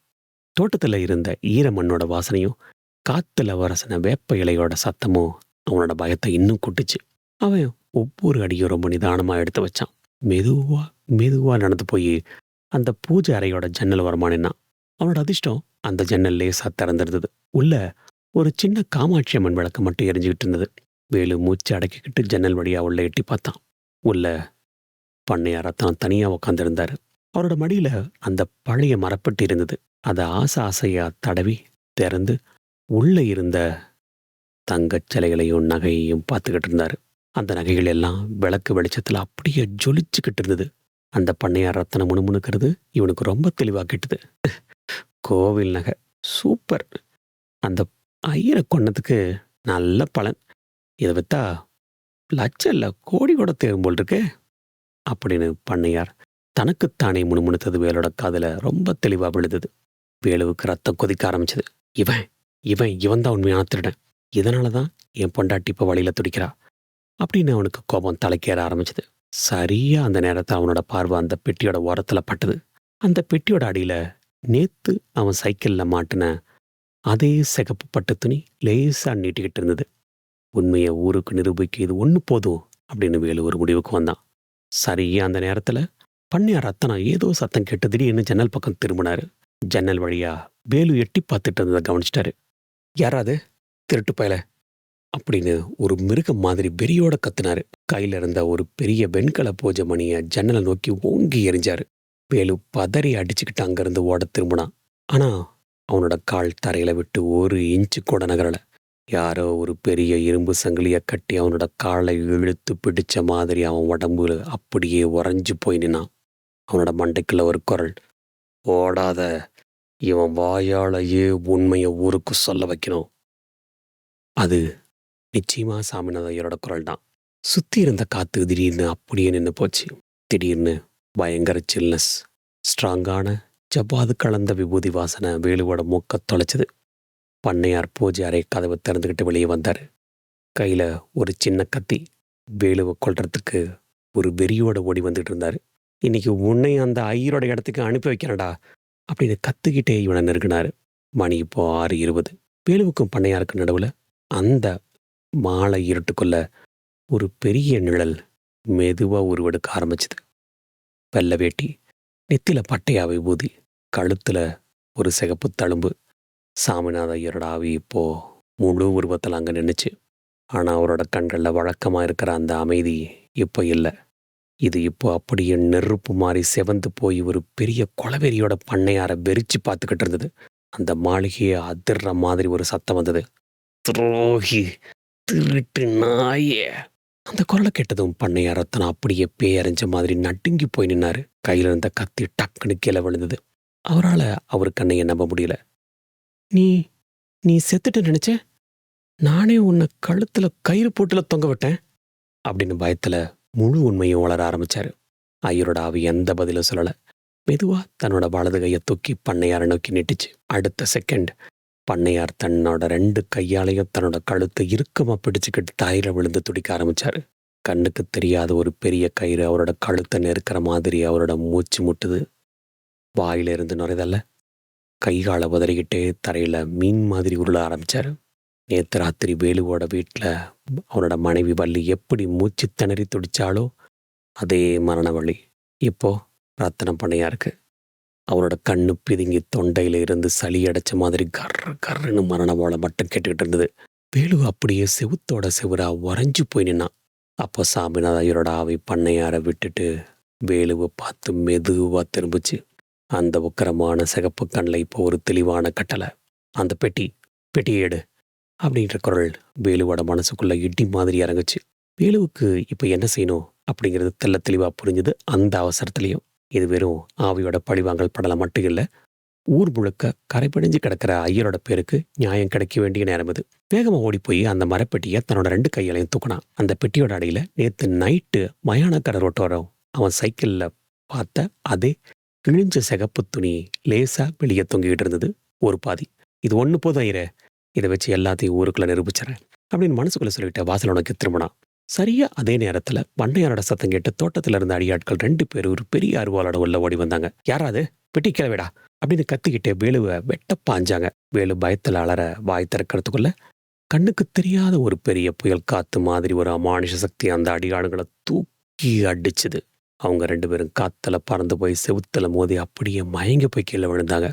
தோட்டத்துல இருந்த ஈரமண்ணோட வாசனையும் காத்துல வரசின வேப்ப இலையோட சத்தமும் அவனோட பயத்தை இன்னும் கூட்டுச்சு. அவன் ஒவ்வொரு அடியும் ரொம்ப நிதானமா எடுத்து வச்சான். மெதுவா மெதுவா நடந்து போய் அந்த பூஜை அறையோட ஜன்னல் வரமானான். அவனோட அதிர்ஷ்டம் அந்த ஜன்னல் லேசா திறந்திருந்தது. உள்ள ஒரு சின்ன காமாட்சி அம்மன் விளக்கு மட்டும் எரிஞ்சுக்கிட்டு இருந்தது. வேலு மூச்சு அடக்கிக்கிட்டு ஜன்னல் வழியா உள்ள எட்டி பார்த்தான். உள்ள பண்ணையாரத்தான் தனியா உக்காந்துருந்தாரு. அவரோட மடியில அந்த பழைய மரப்பெட்டி இருந்தது. அதை ஆசை ஆசையா தடவி திறந்து உள்ள இருந்த தங்கச் சிலைகளையும் நகையையும் பார்த்துக்கிட்டு இருந்தாரு. அந்த நகைகள் எல்லாம் விளக்கு வெளிச்சத்துல அப்படியே ஜொலிச்சுக்கிட்டு இருந்தது. அந்த பண்ணையார் ரத்தனம் முணுமுணுக்கிறது இவனுக்கு ரொம்ப தெளிவா கேட்டுது. கோவில் நகை சூப்பர். அந்த ஐயரை கொன்னதுக்கு நல்ல பலன். இதை வித்தா லட்சம் இல்ல கோடி கூட தேரும் போல் இருக்கு அப்படின்னு பண்ணையார் தனக்குத்தானே முணுமுணுத்தது வேலோட காதுல ரொம்ப தெளிவா விழுந்தது. வேலுவுக்கு ரத்தம் கொதிக்க ஆரம்பிச்சது. இவன் இவன் இவன் தான் உண்மையான திருடன். இதனாலதான் என் பொண்டாட்டி இப்ப வழியில துடிக்கிறா அப்படின்னு அவனுக்கு கோபம் தலைக்கேற ஆரம்பிச்சது. சரியா அந்த நேரத்தில் அவனோட பார்வை அந்த பெட்டியோட ஓரத்துல பட்டது. அந்த பெட்டியோட அடியில நேத்து அவன் சைக்கிள்ல மாட்டின அதே சிகப்பு பட்டு துணி லேசா நீட்டிக்கிட்டு இருந்தது. உண்மையை ஊருக்கு நிரூபிக்க இது ஒண்ணு போதும் அப்படின்னு வேலு ஒரு முடிவுக்கு வந்தான். சரியா அந்த நேரத்துல பண்ணையார் ரத்தனம் ஏதோ சத்தம் கேட்டு திடீர்னு ஜன்னல் பக்கம் திரும்பினாரு. ஜன்னல் வழியா வேலு எட்டி பார்த்துட்டு இருந்ததை கவனிச்சிட்டாரு. யாராது திருட்டு பயல அப்படின்னு ஒரு மிருகம் மாதிரி வெறியோட கத்துனாரு. கையில இருந்த ஒரு பெரிய வெண்கல பூஜை மணிய ஜன்னலை நோக்கி ஓங்கி எரிஞ்சாரு. வேலு பதறி அடிச்சுக்கிட்டு அங்கிருந்து ஓட திரும்பினான். ஆனா அவனோட கால் தரையில விட்டு ஒரு இன்ச்சு கூட நகரல. யாரோ ஒரு பெரிய இரும்பு சங்கிலிய கட்டி அவனோட காலை இழுத்து பிடிச்ச மாதிரி அவன் உடம்புல அப்படியே உறைஞ்சு போய் நின்னான். அவனோட மண்டைக்குள்ள ஒரு குரல், ஓடாத, இவன் வாயாலேயே உண்மையை ஊருக்கு சொல்ல வைக்கணும். அது நிச்சயமா சாமிநாத ஐயரோட குரல் தான். சுத்தி இருந்த காத்து திடீர்னு அப்படியே நின்று போச்சு. திடீர்னு பயங்கர சில்னஸ், ஸ்ட்ராங்கான ஜவ்வாது கலந்த விபூதி வாசனை வேலுவோட மூக்க தொலைச்சது. பண்ணையார் பூஜை அறை கதவை திறந்துக்கிட்டு வெளியே வந்தார். கையில ஒரு சின்ன கத்தி. வேலுவை கொல்றதுக்கு ஒரு வெறியோட ஓடி வந்துட்டு இருந்தாரு. இன்னைக்கு உன்னை அந்த ஐயரோட இடத்துக்கு அனுப்பி வைக்கிறடா அப்படின்னு கத்துக்கிட்டே இவனை நெருங்கினாரு. மணி இப்போ 6:20. வேலுவுக்கும் பண்ணையாருக்கு நடுவுல அந்த மாலை இருட்டுக்குள்ள ஒரு பெரிய நிழல் மெதுவா உருவெடுக்க ஆரம்பிச்சுது. வெள்ளை வேட்டி, நெத்தில பட்டையா விபூதி, கழுத்துல ஒரு சிகப்பு தழும்பு. சாமிநாத ஐயரோட ஆவி இப்போ முழு உருவத்தில் அங்க நின்றுச்சு. ஆனா அவரோட கண்கள்ல வழக்கமா இருக்கிற அந்த அமைதி இப்போ இல்லை. இது இப்போ அப்படியே நெருப்பு மாறி செவந்து போய் ஒரு பெரிய கொலவெறியோட பண்ணையார வெறிச்சு பார்த்துக்கிட்டு இருந்தது. அந்த மாளிகையை அதிர்ற மாதிரி ஒரு சத்தம் வந்தது. துரோகி, திருட்டு நாயே. அந்த குரலை கேட்டதும் பண்ணையார் ரத்தனம் அப்படியே பேயறிஞ்ச மாதிரி நடுங்கி போய் நின்னாரு. கையில இருந்த கத்தி டக்குன்னு கீழே விழுந்தது. அவரால் அவர் கண்ணையை நம்ப முடியல. நீ நீ செத்துட்டு நினைச்ச? நானே உன்னை கழுத்துல கயிறு போட்டுல தொங்க விட்டேன் அப்படின்னு பயத்துல முழு உண்மையும் வளர ஆரம்பிச்சாரு. ஐயரோட ஆவி எந்த பதிலும் சொல்லல. மெதுவா தன்னோட வலது கையை தூக்கி பண்ணையாரை நோக்கி நீட்டுச்சு. அடுத்த செகண்ட் பண்ணையார் தன்னோட 2 கையாலையும் தன்னோட கழுத்தை இறுக்கமா பிடிச்சுக்கிட்டு தரையில விழுந்து துடிக்க ஆரம்பிச்சாரு. கண்ணுக்கு தெரியாத ஒரு பெரிய கயிறு அவரோட கழுத்தை நெருக்கிற மாதிரி அவரோட மூச்சு முட்டுது. வாயில இருந்து நுரைதல்ல, கைகாலை உதறிக்கிட்டே தரையில மீன் மாதிரி உருள ஆரம்பிச்சாரு. நேத்து ராத்திரி வேலுவோட வீட்டில் அவனோட மனைவி வள்ளி எப்படி மூச்சு திணறி துடிச்சாலோ அதே மரண வழி இப்போ ரத்தனம் பண்ணையாருக்கு. அவரோட கண்ணு பிதுங்கி தொண்டையில இருந்து சளி அடைச்ச மாதிரி கர்ற கர்றன்னு மரண ஓலை மட்டும் கேட்டுக்கிட்டு இருந்தது. வேலு அப்படியே செவுத்தோட செவுரா உறைஞ்சு போய் நின்னான். அப்போ சாமிநாத ஐயரோட ஆவி பண்ணையாரை விட்டுட்டு வேலுவை பார்த்து மெதுவா திரும்பிச்சு. அந்த உக்கரமான சிகப்பு கண்ணில் இப்போ ஒரு தெளிவான கட்டளை. அந்த பெட்டியை எடு அப்படின்ற குரல் வேலுவோட மனசுக்குள்ள இடி மாதிரி இறங்குச்சு. வேலுவுக்கு இப்போ என்ன செய்யணும் அப்படிங்கிறது தெல்ல தெளிவா புரிஞ்சுது. அந்த அவசரத்துலையும் இது வெறும் ஆவியோட பழிவாங்கல் படலை மட்டும் இல்லை, ஊர் முழுக்க கரைபிடிஞ்சு கிடக்கிற ஐயரோட பேருக்கு நியாயம் கிடைக்க வேண்டிய நேரம் இது. வேகமா ஓடி போய் அந்த மரப்பெட்டியை தன்னோட 2 கைகளையும் தூக்கினான். அந்த பெட்டியோட அடியில நேத்து நைட்டு மயானக்கரை ரோட்டோரம் அவன் சைக்கிள்ல பார்த்த அதே கிழிஞ்ச சிகப்பு துணி லேசா வெளியே தொங்கிக்கிட்டு இருந்தது. ஒரு பாதி. இது ஒண்ணு போதும் ஐயரே, இதை வச்சு எல்லாத்தையும் ஊருக்குள்ள நிரூபிச்சிடறேன் அப்படின்னு மனசுக்குள்ள சொல்லிட்டு வாசல் உனக்கு திரும்பினான். சரியா அதே நேரத்துல பண்ணையாரோட சத்தம் கேட்டு தோட்டத்துல இருந்த அடியாட்கள் 2 பேர் ஒரு பெரிய அருவாளோட உள்ள ஓடி வந்தாங்க. யாராவது பெட்டி கிளவிடா அப்படின்னு கத்திக்கிட்டே வேலுவை வெட்ட பாஞ்சாங்க. வேலு பயத்துல அலற வாய் திறக்கிறதுக்குள்ள கண்ணுக்கு தெரியாத ஒரு பெரிய புயல் காத்து மாதிரி ஒரு அமானுஷ சக்தி அந்த அடியாளுங்களை தூக்கி அடிச்சுது. அவங்க 2 பேரும் காத்துல பறந்து போய் செவுத்துல மோதி அப்படியே மயங்கி போய் கீழே விழுந்தாங்க.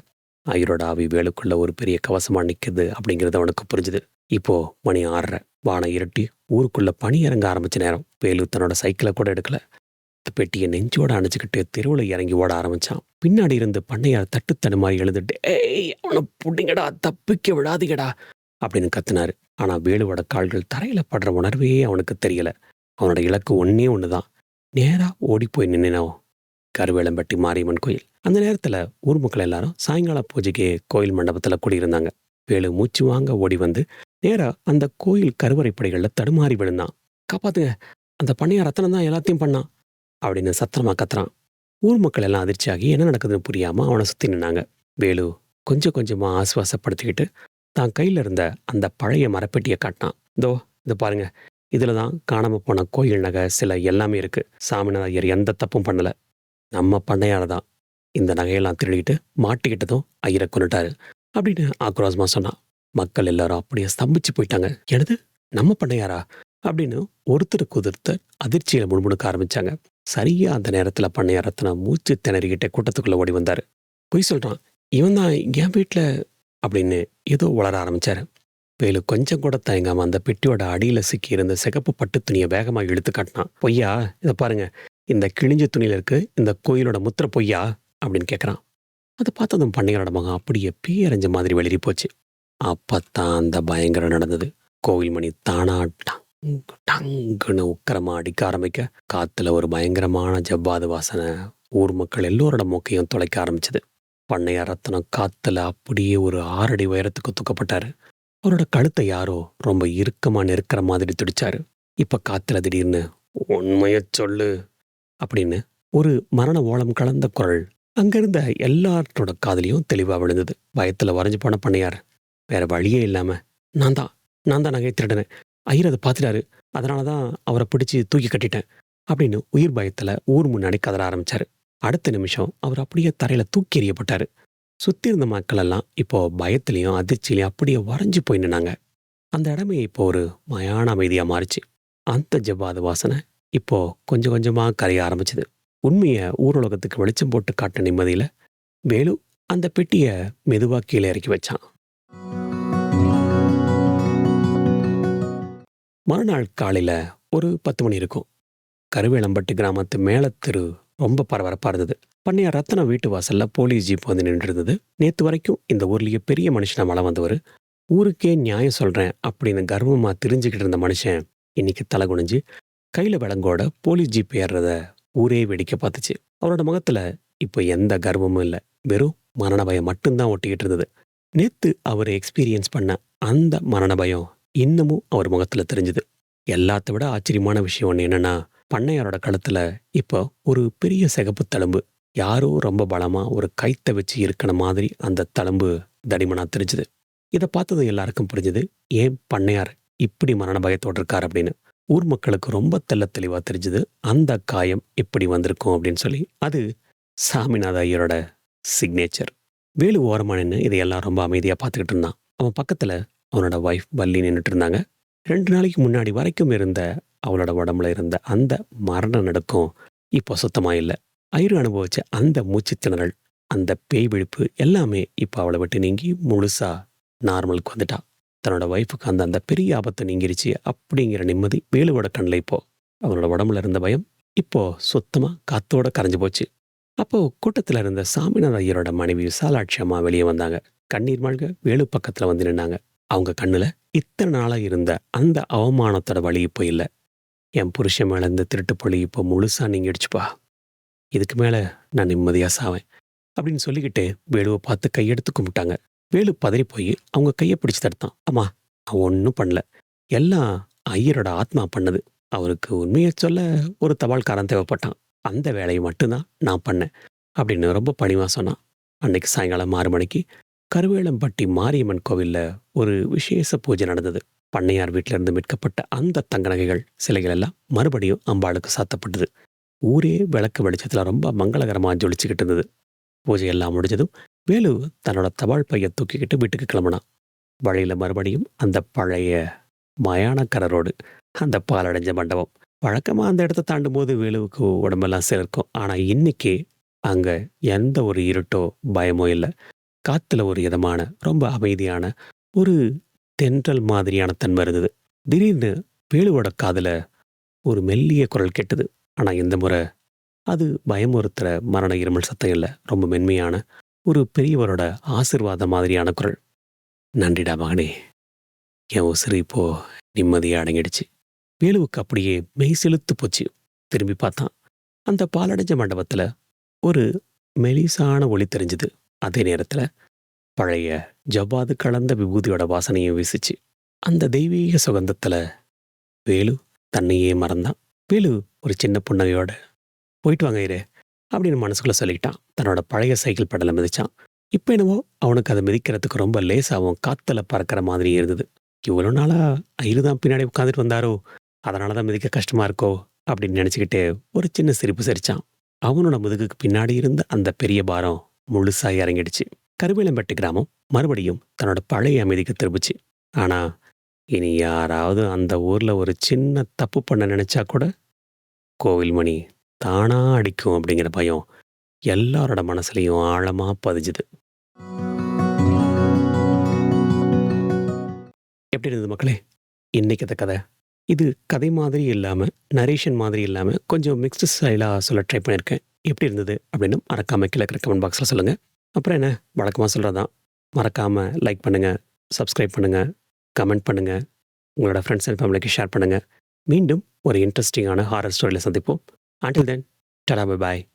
ஐயரோட ஆவி வேலுக்குள்ள ஒரு பெரிய கவசமா நிக்குது அப்படிங்கிறது அவனுக்கு புரிஞ்சுது. இப்போ மணி 6:30. வானம் இருட்டி ஊருக்குள்ள பனி இறங்க ஆரம்பிச்ச நேரம். வேலு தன்னோட சைக்கிளை கூட எடுக்கல. பெட்டியை நெஞ்சோட அணைச்சுக்கிட்டு தெருவில் இறங்கி ஓட ஆரம்பிச்சான். பின்னாடி இருந்து பண்ணையார் தட்டுத்தனு மாதிரி எழுந்துட்டு, ஏய் அவனை புடிங்கடா, தப்பிக்க விடாதீங்கடா அப்படின்னு கத்துனாரு. ஆனா வேலுவோட கால்கள் தரையில படுற உணர்வே அவனுக்கு தெரியல. அவனோட இலக்கு ஒண்ணே ஒண்ணுதான். நேரா ஓடி போய் நின்னுனோம் கருவேலம்பட்டி மாரியம்மன் கோயில். அந்த நேரத்துல ஊர் மக்கள் எல்லாரும் சாயங்கால பூஜைக்கு கோயில் மண்டபத்துல கூடியிருந்தாங்க. வேலு மூச்சு வாங்க ஓடி வந்து நேரா அந்த கோயில் கருவறை படிகள்ல தடுமாறி விழுந்தான். காப்பாத்துங்க, அந்த பண்ணையார் ரத்தனம் தான் எல்லாத்தையும் பண்ணான் அப்படின்னு சத்தமா கத்துறான். ஊர் மக்கள் எல்லாம் அதிர்ச்சியாகி என்ன நடக்குதுன்னு புரியாம அவனை சுத்தி நின்னாங்க. வேலு கொஞ்சம் கொஞ்சமா ஆசுவாசப்படுத்திக்கிட்டு தான் கையில இருந்த அந்த பழைய மரப்பெட்டியை காட்டினான். இதோ இதை பாருங்க, இதுல தான் காணாம போன கோயில் நகை சிலை எல்லாமே இருக்கு. சாமிநாத ஐயர் எந்த தப்பும் பண்ணல. நம்ம பண்ணையார தான் இந்த நகையெல்லாம் திருடிட்டு மாட்டிக்கிட்டதும் ஐயரை கொண்டுட்டாரு அப்படின்னு ஆக்ரோஷமா சொன்னான். மக்கள் எல்லாரும் அப்படியே ஸ்தம்பிச்சு போயிட்டாங்க. எனது நம்ம பண்ணையாரா அப்படின்னு ஒருத்தருக்கு ஒருத்தர் அதிர்ச்சியில முணுமுணுக்க ஆரம்பிச்சாங்க. சரியா அந்த நேரத்துல பண்ணையார் ரத்னா மூச்சு திணறிக்கிட்டே கூட்டத்துக்குள்ள ஓடி வந்தாரு. பொய் சொல்றான், இவன் தான் என் வீட்டுல அப்படின்னு ஏதோ வளர ஆரம்பிச்சாரு. வேலு கொஞ்சம் கூட தயங்காம அந்த பெட்டியோட அடியில சிக்கி இருந்த சிகப்பு பட்டு துணியை வேகமா இழுத்து காட்டினான். பொய்யா? இதை பாருங்க, இந்த கிழிஞ்ச துணியில இருக்கு இந்த கோயிலோட முத்திர பொய்யா அப்படின்னு கேட்கறான். அதை பார்த்ததும் பண்ணையாரோட மகன் அப்படியே பேரஞ்ச மாதிரி வெளிரி போச்சு. அப்பத்தான் அந்த பயங்கரம் நடந்தது. கோவில் மணி தானா டங்குன்னு உக்கரமா அடிக்க ஆரம்பிக்க காத்துல ஒரு பயங்கரமான ஜவ்வாது வாசனை ஊர் மக்கள் எல்லோரோட மூக்கையும் தொலைக்க ஆரம்பிச்சது. பண்ணையார் ரத்னம் காத்துல அப்படியே ஒரு 6 அடி உயரத்துக்கு தூக்கப்பட்டாரு. அவரோட கழுத்தை யாரோ ரொம்ப இறுக்கமா நெருக்கிற மாதிரி துடிச்சாரு. இப்ப காத்துல திடீர்னு உண்மைய சொல்லு அப்படின்னு ஒரு மரண ஓலம் கலந்த குரல் அங்கிருந்த எல்லாரோட காதலையும் தெளிவா விழுந்தது. பயத்துல வரைஞ்சு போன பண்ணையார் வேற வழியே இல்லாம நான் தான் நகையை திருடினேன், ஐயர் அதை பார்த்துட்டாரு, அதனாலதான் அவரை பிடிச்சு தூக்கி கட்டிட்டேன் அப்படின்னு உயிர் பயத்துல ஊர் முன்னாடி கதற ஆரம்பிச்சாரு. அடுத்த நிமிஷம் அவர் அப்படியே தரையில தூக்கி எறியப்பட்டாரு. சுத்தி இருந்த மக்கள் எல்லாம் இப்போ பயத்திலையும் அதிர்ச்சியிலையும் அப்படியே வரைஞ்சு போய் நின்னாங்க. அந்த இடமே இப்போ ஒரு மயான அமைதியா மாறிச்சு. அந்த ஜவ்வாது வாசனை இப்போ கொஞ்சம் கொஞ்சமா கரைய ஆரம்பிச்சது. உண்மைய ஊருலகத்துக்கு வெளிச்சம் போட்டு காட்ட நிம்மதியில வேலு அந்த பெட்டிய மெதுவா கீழே இறக்கி வச்சான். மறுநாள் காலையில ஒரு 10 மணி இருக்கும். கருவேலம்பட்டி கிராமத்து மேலத்தெரு ரொம்ப பரபரப்பா இருந்தது. பண்ணையார் ரத்னம் வீட்டு வாசல்ல போலீஸ் ஜீப் வந்து நின்று இருந்தது. நேத்து வரைக்கும் இந்த ஊர்லயே பெரிய மனுஷனா மழை வந்தவர், ஊருக்கே நியாயம் சொல்றேன் அப்படின்னு கர்வமா தெரிஞ்சுக்கிட்டு இருந்த மனுஷன் இன்னைக்கு தலை குனிஞ்சு கையில விலங்கோட போலீஸ் ஜீப் ஏறுறத ஊரே வேடிக்கை பார்த்துச்சு. அவரோட முகத்துல இப்போ எந்த கர்வமும் இல்லை, வெறும் மரண பயம் மட்டும்தான் ஒட்டிக்கிட்டு இருந்தது. நேத்து அவர் எக்ஸ்பீரியன்ஸ் பண்ண அந்த மரண பயம் இன்னமும் அவர் முகத்துல தெரிஞ்சுது. எல்லாத்த விட ஆச்சரியமான விஷயம் ஒன்று என்னன்னா, பண்ணையாரோட கழுத்துல இப்போ ஒரு பெரிய சிகப்பு தழும்பு, யாரோ ரொம்ப பலமா ஒரு கைத்தை வச்சு இருக்கிற மாதிரி அந்த தழும்பு தடிமனா தெரிஞ்சுது. இதை பார்த்ததும் எல்லாருக்கும் புரிஞ்சுது ஏன் பண்ணையார் இப்படி மரண பயத்தோடு இருக்கார் அப்படின்னு. ஊர் மக்களுக்கு ரொம்ப தெளிவா தெரிஞ்சுது அந்த காயம் எப்படி வந்திருக்கும் அப்படின்னு சொல்லி. அது சாமிநாத ஐயரோட சிக்னேச்சர். வேலு ஓரமா நின்று இதையெல்லாம் ரொம்ப அமைதியா பார்த்துக்கிட்டு இருந்தான். அவன் பக்கத்துல அவனோட வைஃப் வள்ளி நின்றுட்டு இருந்தாங்க. 2 நாளைக்கு முன்னாடி வரைக்கும் இருந்த அவளோட உடம்புல இருந்த அந்த மரண நடுக்கம் இப்போ சுத்தமா இல்லை. ஐயரு அனுபவிச்ச அந்த மூச்சு திணறல், அந்த பேய் விழிப்பு எல்லாமே இப்போ அவளை விட்டு நீங்கி முழுசா நார்மலுக்கு வந்துட்டா. தன்னோட வைஃபுக்கு அந்த அந்த பெரிய ஆபத்து நீங்கிருச்சு அப்படிங்கிற நிம்மதி வேலுவோட கண்ணில் இப்போ. அவனோட உடம்புல இருந்த பயம் இப்போ சுத்தமா காத்தோட கரைஞ்சு போச்சு. அப்போ கூட்டத்துல இருந்த சாமிநாத ஐயரோட மனைவி விசாலாட்சி அம்மா வெளியே வந்தாங்க. கண்ணீர் மல்க வேலு பக்கத்துல வந்து நின்னாங்க. அவங்க கண்ணுல இத்தனை நாளா இருந்த அந்த அவமானத்தோட வழி இப்போ இல்லை. என் புருஷன் மேல இந்த திருட்டு பொழி இப்போ முழுசா நீங்கிடுச்சுப்பா, இதுக்கு மேல நான் நிம்மதியா சாவேன் அப்படின்னு சொல்லிக்கிட்டு வேலுவை பார்த்து கையெடுத்து கும்பிட்டாங்க. வேலு பதறி போய் அவங்க கையை பிடிச்சு தடுத்தான். அம்மா, நான் ஒன்றும் பண்ணல, எல்லாம் ஐயரோட ஆத்மா பண்ணது. அவருக்கு உண்மையை சொல்ல ஒரு தபால்காரன் தேவைப்பட்டான், அந்த வேலையை மட்டும்தான் நான் பண்ணேன் அப்படின்னு ரொம்ப பணிவா சொன்னான். அன்னைக்கு சாயங்காலம் 6 மணிக்கு கருவேலம்பட்டி மாரியம்மன் கோவில்ல ஒரு விசேஷ பூஜை நடந்தது. பண்ணையார் வீட்டில இருந்து மீட்கப்பட்ட அந்த தங்க நகைகள் சிலைகள் எல்லாம் மறுபடியும் அம்பாளுக்கு சாத்தப்பட்டது. ஊரே விளக்கு வெளிச்சத்துல ரொம்ப மங்களகரமா ஜொலிச்சுக்கிட்டு இருந்தது. பூஜையெல்லாம் முடிஞ்சதும் வேலு தன்னோட தபால் பையை தூக்கிக்கிட்டு வீட்டுக்கு கிளம்புனான். வழியில மறுபடியும் அந்த பழைய மயானக்கர ரோடு, அந்த பாலடைஞ்ச மண்டபம். வழக்கமா அந்த இடத்த தாண்டும் போது வேலுவுக்கு உடம்பெல்லாம் சிலிர்க்கும். ஆனா இன்னைக்கு அங்க எந்த ஒரு இருட்டோ பயமோ இல்லை. காத்துல ஒரு இதமான ரொம்ப அமைதியான ஒரு தென்றல் மாதிரியான தன்மை இருந்தது. திடீர்னு வேலுவோட காதுல ஒரு மெல்லிய குரல் கேட்டது. ஆனா இந்த முறை அது பயமுறுத்துற மரண இருமல் சத்தம் இல்லை, ரொம்ப மென்மையான ஒரு பெரியவரோட ஆசீர்வாதம் மாதிரியான குரல். நன்றிடா மகனே, என் உசிறு இப்போ நிம்மதியா அடங்கிடுச்சு. வேலுவுக்கு அப்படியே மெய் செலுத்து போச்சு. திரும்பி பார்த்தான். அந்த பாழடைஞ்ச மண்டபத்துல ஒரு மெலிசான ஒளி தெரிஞ்சுது. அதே நேரத்துல பழைய ஜவ்வாது கலந்த விபூதியோட வாசனையும் வீசுச்சு. அந்த தெய்வீக சுகந்தத்துல வேலு தன்னையே மறந்தான். வேலு ஒரு சின்ன புன்னகையோட போயிட்டு வாங்க ஐயரே அப்படின்னு மனசுக்குள்ள சொல்லிக்கிட்டான். தன்னோட பழைய சைக்கிள் பெடலை மிதிச்சான். இப்போ என்னவோ அவனுக்கு அதை மிதிக்கிறதுக்கு ரொம்ப லேசாகவும் காத்துல பறக்கிற மாதிரி இருந்தது. இவ்வளோ நாளா ஐயரு தான் பின்னாடி உட்காந்துட்டு வந்தாரோ, அதனால தான் மிதிக்க கஷ்டமா இருக்கோ அப்படின்னு நினச்சிக்கிட்டு ஒரு சின்ன சிரிப்பு சிரிச்சான். அவனோட முதுகுக்கு பின்னாடி இருந்த அந்த பெரிய பாரம் முழுசா இறங்கிடுச்சு. கருவேலம்பட்டு கிராமம் மறுபடியும் தன்னோட பழைய அமைதிக்கு திரும்பிச்சு. ஆனா இனி யாராவது அந்த ஊர்ல ஒரு சின்ன தப்பு பண்ண நினைச்சா கூட கோவில் மணி தானா அடிக்கும் அப்படிங்கிற பயம் எல்லாரோட மனசுலயும் ஆழமா பதிஞ்சுது. எப்படி இருந்தது மக்களே இன்னைக்கு அந்த கதை? இது கதை மாதிரி இல்லாம நரேஷன் மாதிரி இல்லாம கொஞ்சம் மிக்ஸ்டு ஸ்டைலா சொல்ல ட்ரை பண்ணியிருக்கேன். எப்படி இருந்தது அப்படின்னு மறக்காம கீழே இருக்கிற கமெண்ட் பாக்ஸ்ல சொல்லுங்க. அப்புறம் என்ன, வழக்கமா சொல்றதான், மறக்காம லைக் பண்ணுங்க, சப்ஸ்கிரைப் பண்ணுங்க, கமெண்ட் பண்ணுங்க, உங்களோட ஃப்ரெண்ட்ஸ் அண்ட் ஃபேமிலிக்கு ஷேர் பண்ணுங்க. மீண்டும் ஒரு இன்ட்ரெஸ்டிங்கான ஹாரர் ஸ்டோரியில் சந்திப்போம். Until then, ta-da, bye-bye.